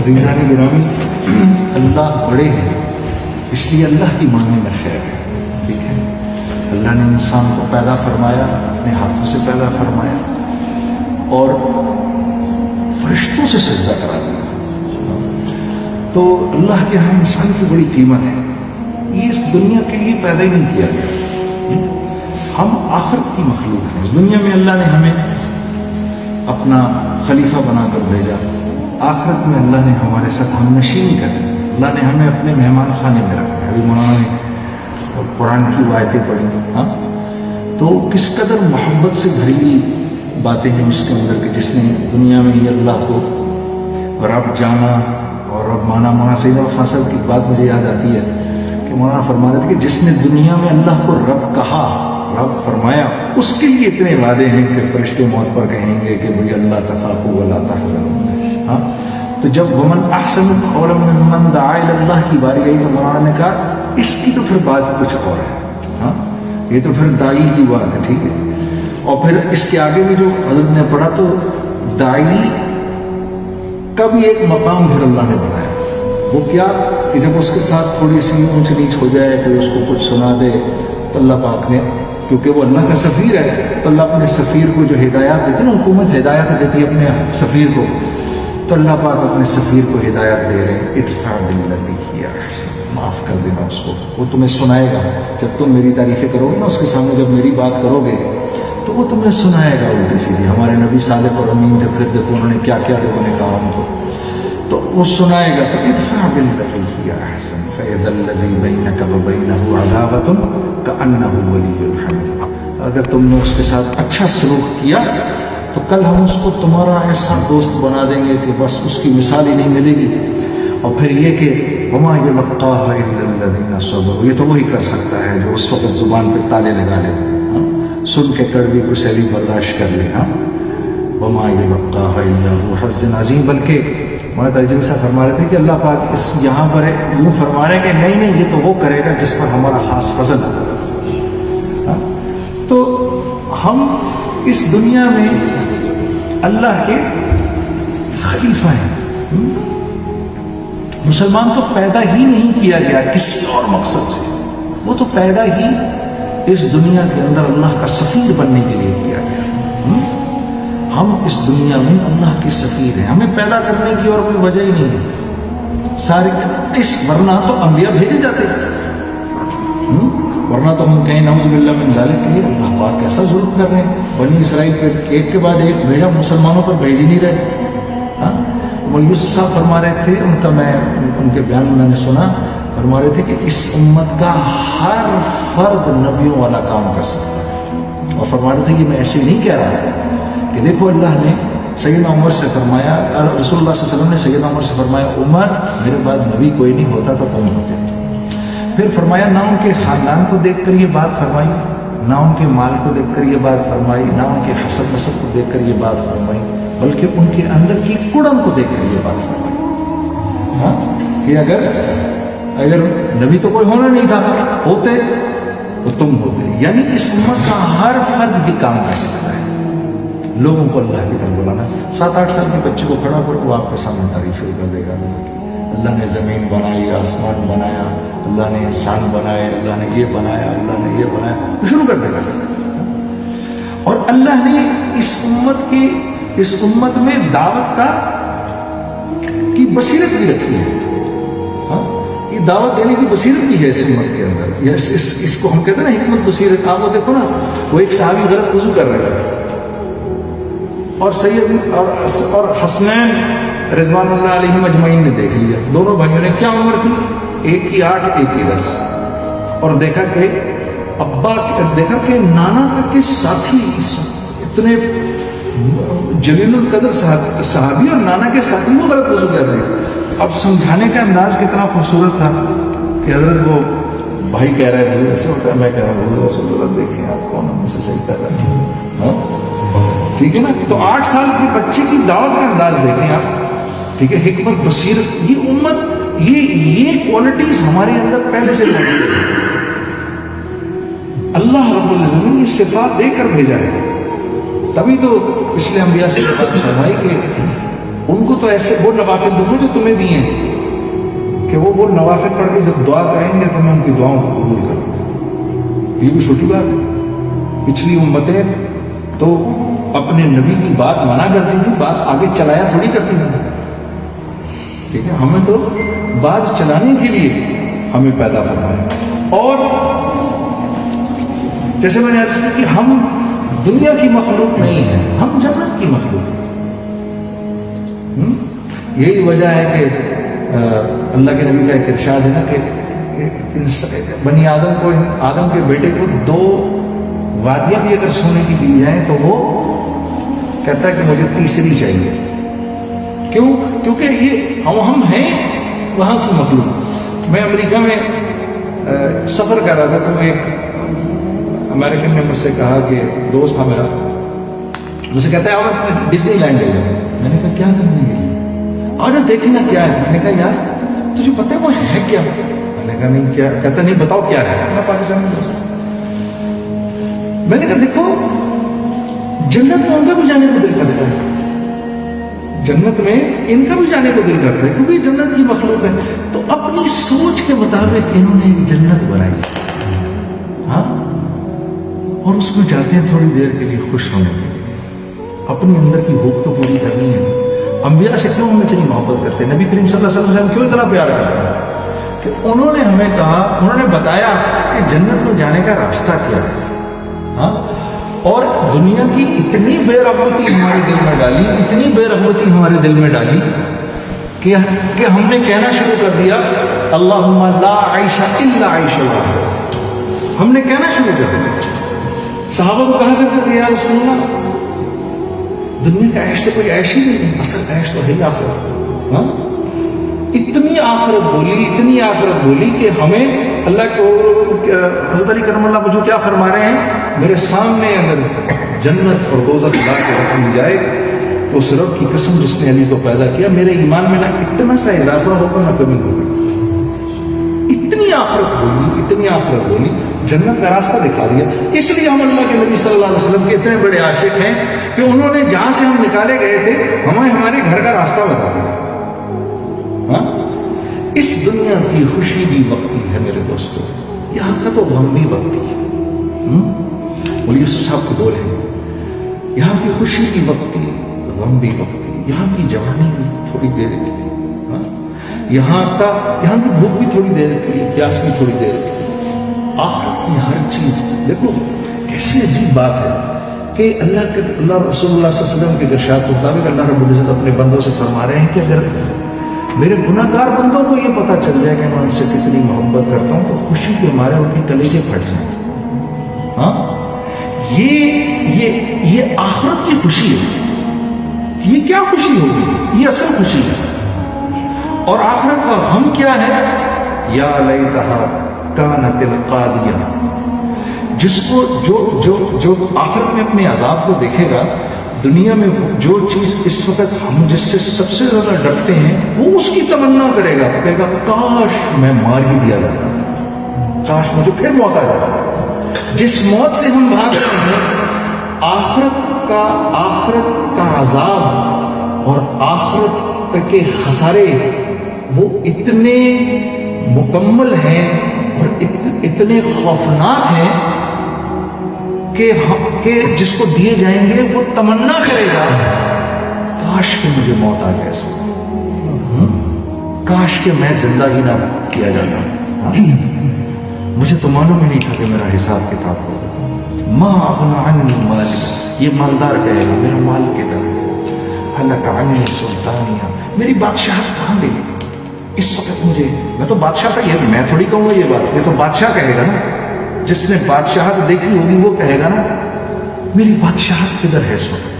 عزیزان گرامی، اللہ بڑے ہیں، اس لیے اللہ کی ماننے میں خیر ہے، ٹھیک ہے۔ اللہ نے انسان کو پیدا فرمایا، اپنے ہاتھوں سے پیدا فرمایا اور فرشتوں سے سجدہ کرا دیا، تو اللہ کے ہاں انسان کی بڑی قیمت ہے۔ یہ اس دنیا کے لیے پیدا ہی نہیں کیا گیا، ہم آخرت کی مخلوق ہیں۔ اس دنیا میں اللہ نے ہمیں اپنا خلیفہ بنا کر بھیجا، آخرت میں اللہ نے ہمارے ساتھ ہم نشین کر دی، اللہ نے ہمیں اپنے مہمان خانے میں رکھا۔ ابھی مولانا نے قرآن کی آیتیں پڑھی، ہاں، تو کس قدر محبت سے بھری ہوئی باتیں ہیں اس کے اندر کہ جس نے دنیا میں یہ اللہ کو رب جانا اور رب مانا۔ مولانا سید خان صاحب کی بات مجھے یاد آتی ہے کہ مولانا فرما رہے تھے کہ جس نے دنیا میں اللہ کو رب کہا، رب فرمایا، اس کے لیے اتنے وعدے ہیں کہ فرشتے موت پر کہیں گے کہ بھئی اللہ تخافوا ولا تحزنوا، ہاں۔ تو جب ومن احسن قولا ممن دعا الی اللہ کی باری آئی تو مولانا نے کہا اس کی تو پھر بات کچھ اور ہے، ہاں، یہ تو پھر دائی کی بات ہے، ٹھیک ہے۔ اور پھر اس کے آگے بھی جو حضرت نے پڑھا تو دائی کا بھی ایک مقام پھر اللہ نے بنایا، وہ کیا کہ جب اس کے ساتھ تھوڑی سی اونچ نیچ ہو جائے، کوئی اس کو کچھ سنا دے تو اللہ پاک نے، کیونکہ وہ اللہ کا سفیر ہے تو اللہ اپنے سفیر کو جو ہدایات دیتے نا، حکومت ہدایات دیتی ہے اپنے سفیر کو، تو اللہ پاک اپنے سفیر کو ہدایت دے رہے ہیں، ادفع باللتی ہی احسن، معاف کر دینا اس کو، وہ تمہیں سنائے گا۔ جب تم میری تعریفیں کرو گے نا اس کے سامنے، جب میری بات کرو گے تو وہ تمہیں سنائے گا الٹی سیدھی۔ ہمارے نبی صالح اور امین جب پھر دیکھو انہوں نے کیا کیا لوگوں نے کہا ان کو، تو وہ سنائے گا۔ تو ادفع باللتی ہی احسن فاذا الذی بینک وبینہ عداوۃ کأنہ ولی حمیم، اگر تم نے اس کے ساتھ اچھا سلوک کیا تو کل ہم اس کو تمہارا ایسا دوست بنا دیں گے کہ بس اس کی مثال ہی نہیں ملے گی۔ اور پھر یہ کہ وما یلقاها الا الذین صبروا، یہ تو وہی کر سکتا ہے جو اس وقت زبان پہ تالے لگا لے، سن کے کڑوی کو سیلی برداشت کر لے، ہاں۔ وما یلقاها الا ذو حظ عظیم، بلکہ مولانا ترجمہ سے فرما رہے تھے کہ اللہ پاک اس یہاں پر یوں فرما رہے کہ نہیں نہیں، یہ تو وہ کرے گا جس پر ہمارا خاص فضل ہے۔ تو ہم اس دنیا میں اللہ کے خلیفہ ہیں۔ مسلمان تو پیدا ہی نہیں کیا گیا کسی اور مقصد سے، وہ تو پیدا ہی اس دنیا کے اندر اللہ کا سفیر بننے کے لیے کیا گیا۔ ہم اس دنیا میں اللہ کے سفیر ہیں، ہمیں پیدا کرنے کی اور کوئی وجہ ہی نہیں ہے سارے اس، ورنہ تو انبیاء بھیجے جاتے ہیں، ورنہ تو ہم کہیں نعوذ باللہ من ذالک کہ اللہ پاک کیسا ظلم کر رہے ہیں، بنی اسرائیل پہ ایک کے بعد ایک بھیجا، مسلمانوں پر بھیج ہی نہیں رہے۔ مولوی یوسف صاحب فرما رہے تھے، ان کا میں ان کے بیان میں نے سنا، فرما رہے تھے کہ اس امت کا ہر فرد نبیوں والا کام کر سکتا ہے، اور فرما رہے تھے کہ میں ایسے نہیں کہہ رہا کہ دیکھو اللہ نے سیدنا عمر سے فرمایا، رسول اللہ صلی اللہ علیہ وسلم نے سیدنا عمر سے فرمایا عمر میرے بعد نبی کوئی نہیں ہوتا تو تم ہوتے۔ پھر فرمایا نہ ان کے خاندان کو دیکھ کر یہ بات فرمائی، نہ ان کے مال کو دیکھ کر یہ بات فرمائی، نہ ان کے حسب نسب کو دیکھ کر یہ بات فرمائی، بلکہ ان کے اندر کی کڑم کو دیکھ کر یہ بات فرمائی، ہاں، کہ اگر نبی تو کوئی ہونا نہیں تھا، ہوتے تو تم ہوتے۔ یعنی اس امت کا ہر فرد بھی کام کر سکتا ہے، لوگوں کو اللہ کی طرف بلانا۔ 7-8 سال کے بچے کو کھڑا کر وہ آپ کے سامنے تعریف کر دے گا، اللہ نے زمین بنائی، آسمان بنایا، اللہ نے انسان بنائے، اللہ نے یہ بنایا، اللہ نے یہ بنایا، شروع کر دے گا۔ اور اللہ نے اس امت میں دعوت کی بصیرت بھی رکھی ہے، ہاں، یہ دعوت دینے کی بصیرت بھی ہے اس امت کے اندر، اس کو ہم کہتے ہیں نا حکمت بصیرت۔ آپ وہ دیکھو نا، وہ ایک صحابی غلط وضو کر رہے ہیں اور سید اور حسنین رضوان اللہ علیہ مجمعین نے دیکھ لیا، دونوں بھائیوں نے، کیا عمر تھی؟ ایک کی 8 ایک کی 10، اور دیکھا کہ نانا کے ساتھی اتنے جلیل القدر صحابی اور نانا کے ساتھی وہ غلط وضو کر رہے ہیں۔ اب سمجھانے کا انداز کتنا خوبصورت تھا کہ حضرت وہ بھائی کہہ رہے ہیں ایسے ہوتا ہے، میں کہہ رہا ہوں رسول اللہ دیکھیں آپ کون ہم سے سجدہ کریں، ہاں، ٹھیک ہے نا۔ تو 8 سال کے بچے کی دعوت کا انداز دیکھیں آپ، ٹھیک ہے، حکمت بصیرت، یہ امت، یہ کوالٹیز ہمارے اندر پہلے سے موجود ہے، اللہ رب العزت نے یہ صفات دے کر بھیجا ہے۔ تبھی تو پچھلے انبیاء سے بات فرمائی کہ ان کو تو ایسے وہ نوافل دوں گا جو تمہیں دیے ہیں کہ وہ نوافل پڑھ کے جب دعا کریں گے تو میں ان کی دعاؤں کو قبول کروں. یہ بھی چھوٹی بات ہے. پچھلی امتیں تو اپنے نبی کی بات منع کرتی تھی, بات آگے چلایا تھوڑی کرتی تھی. ٹھیک ہے, ہمیں تو بات چلانے کے لیے ہمیں پیدا فرمایا. اور جیسے میں نے عرض کیا کہ ہم دنیا کی مخلوق نہیں ہیں, ہم جنت کی مخلوق ہیں. یہی وجہ ہے کہ اللہ کے نبی کا ایک ارشاد ہے نا کہ بنی آدم کو, آدم کے بیٹے کو 2 وادیاں بھی اگر سونے کی دی جائیں تو وہ کہتا ہے کہ مجھے تیسری چاہیے. کیوں؟ کیونکہ یہ ہم ہیں وہاں کی مخلوق. میں امریکہ میں سفر کر رہا تھا تو ایک امریکن نے مجھ سے کہا کہ دوست تھا میرا, مجھ سے کہتا ہے آپ ڈزنی لینڈ لے جاؤ. میں نے کہا کیا کرنے کے لیے؟ اور دیکھیں نا کیا ہے. میں نے کہا یار تجھے پتہ ہے وہ ہے کیا؟ میں نے کہا نہیں کیا. کہتا نہیں بتاؤ کیا ہے. میں پاکستان میں دوست. میں نے کہا دیکھو جنت میں ان کا بھی جانے کو دل کرتا ہے, جنت میں ان کا بھی جانے کو دل کرتا ہے کیونکہ جنت کی مخلوق ہے. تو اپنی سوچ کے مطابق انہوں نے ایک جنت بنائی, ہاں, اور اس میں جاتے ہیں تھوڑی دیر کے لیے خوش ہونے کے لیے. اپنے اندر کی بھوک تو پوری کرنی ہے. انبیاء سے کیوں ہم اتنی محبت کرتے ہیں, نبی کریم صلی اللہ علیہ وسلم کیوں اتنا پیار کرتے ہیں کہ انہوں نے ہمیں کہا, انہوں نے بتایا کہ جنت میں جانے کا راستہ کیا ہے. ہاں, اور دنیا کی اتنی بے رغبتی ہمارے دل میں ڈالی, اتنی بے رغبتی ہمارے دل میں ڈالی کہ ہم نے کہنا شروع کر دیا اللہم لا عیش الا عیش الآخرہ. ہم نے کہنا شروع کر دیا. صحابہ کو کہا کرتے تھے یا رسول اللہ دنیا کا عیش تو کوئی عیش ہی نہیں, اصل عیش تو ہے ہی آخرت. ہاں, اتنی آخرت بولی, اتنی آخرت بولی کہ ہمیں اللہ کو حضرت علی کرم اللہ مجھے کیا فرما رہے ہیں, میرے سامنے اگر جنت اور دوزخ لا کے رکھ لی جائے تو اس رب کی قسم جس نے علی کو پیدا کیا میرے ایمان میں نہ اتنا سا اضافہ ہوگا نہ کمی ہوگی. اتنی آخرت بولی, اتنی آخرت بولی, جنت کا راستہ دکھا دیا. اس لیے ہم اللہ کے نبی صلی اللہ علیہ وسلم کے اتنے بڑے عاشق ہیں کہ انہوں نے جہاں سے ہم نکالے گئے تھے ہمیں ہمارے گھر کا راستہ بتا دیا. ہاں, اس دنیا کی خوشی بھی وقتی ہے میرے دوستو, یہاں کا تو غم بھی وقتی ہے. مولی یوسف صاحب کو بولے یہاں کی خوشی بھی وقتی, غم بھی وقتی, یہاں کی جوانی بھی تھوڑی دیر کے لیے, یہاں کی بھوک بھی تھوڑی دیر کے لیے, پیاس بھی تھوڑی دیر کے لیے. آخرت کی ہر چیز دیکھو کیسی عجیب بات ہے کہ اللہ رسول اللہ صلی اللہ علیہ وسلم کے ارشاد کے مطابق اللہ رب العزت اپنے بندوں سے فرما رہے ہیں کہ اگر میرے گناہ گار بندوں کو یہ پتہ چل جائے کہ میں ان سے کتنی محبت کرتا ہوں تو خوشی کے مارے ان کے کلیجے پھٹ جائیں. ہاں, یہ آخرت کی خوشی ہے. یہ کیا خوشی ہوگی, یہ اصل خوشی ہے. اور آخرت کا غم کیا ہے, یا لیتہا کانت القاضیہ. جس کو جو آخرت میں اپنے عذاب کو دیکھے گا, دنیا میں جو چیز اس وقت ہم جس سے سب سے زیادہ ڈرتے ہیں وہ اس کی تمنا کرے گا, کہے گا کاش میں مار ہی دیا جاتا, کاش مجھے پھر موت آ جاتا. جس موت سے ہم بھاگ رہے ہیں آخرت کا عذاب اور آخرت کے خسارے وہ اتنے مکمل ہیں اور اتنے خوفناک ہیں کہ جس کو دیے جائیں گے وہ تمنا کرے گا کاش کہ مجھے موت آ جائے اس وقت, کاش کہ میں زندہ ہی نہ کیا جاتا. مجھے تو معلوم ہی نہیں تھا کہ میرا حساب کتاب ہوگا. ما اغنی عنی مالی, یہ مالدار کہے گا میرا مال کدھر ہے, ہلک عنی سلطانیہ, میری بادشاہت کہاں گئی اس وقت. مجھے, میں تو بادشاہ کا, یہ میں تھوڑی کہوں گا یہ بات, یہ تو بادشاہ کہے گا نا, جس نے بادشاہت دیکھی ہوگی وہ کہے گا نا میری بادشاہت کدھر ہے اس وقت.